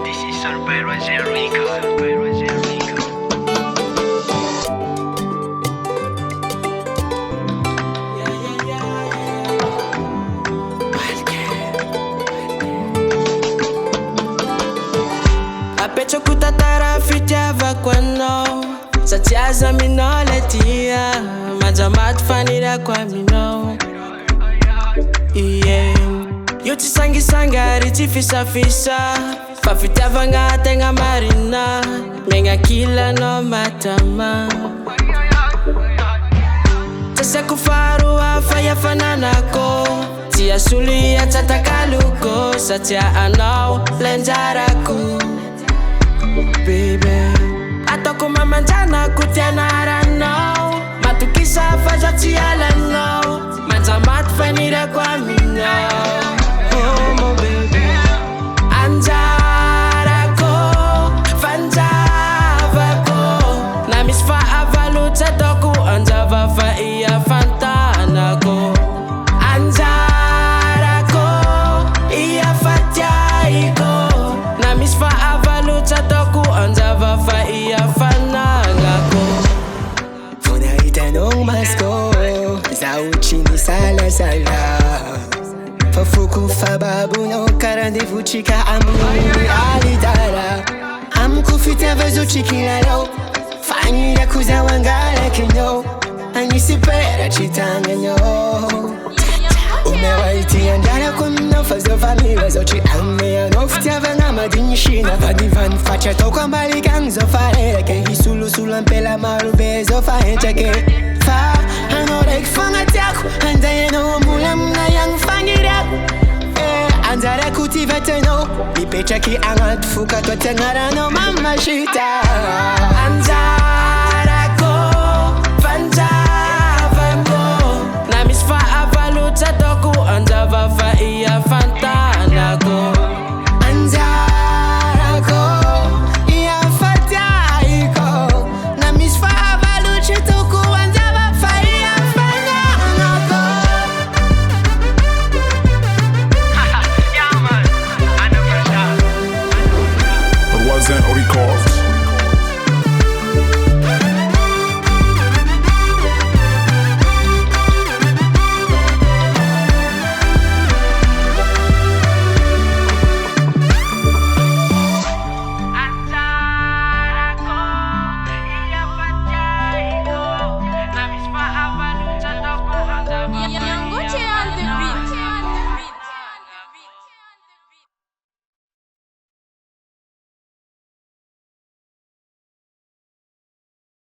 This is Survivor Rico. Apecho kutatara fitiava kwano Satiaza minoletia Majamat fanira kwa mino Yeah Yuti sangi sangari tifisa fisa Fafitiava nga tenga marina Menga kila no matama Tasa kufaru afaya fananako Tia suli ya tatakaluko Satia anau lenjaraku Baby Atoko mamanjana kutiana arano Matukisa fajati alano Manjamat fanira kwa mina Oh my baby Anjarako Fanjavako Na misfa avaluta toku Anjava fa iya fantanako Anjarako Iya fatyaiko Na misfa avaluta toku Anjava fa iya fanangako Funa itanong masko Zauchi ni sala sala Fafuku fababu no karandevu chika amuri alitara Amkufita vazo chikilalo Fanyi ya kuzawangala kino Anisipera chitanga nyo Umewaiti andara kwa mnofazo famila zochi Amea noftia vanga madinishina Vadivan facha tokwa mbali gangzo fahereke Hisulu sulampela marube zo fahecheke Fa anorek fanga tiaku Andaye no mula mna yang fangiraku Andara kuti veteno Lipecha ki angat fuka to tengara no mama shita Anjarako Fanjavako Na misfa avaluta toku Anjava fa iya fantanako Anjarako Iya fatyaiko Na misfa avaluta toku Anjava fa iya fantanako Yeah man, I know for sure. It wasn't a record.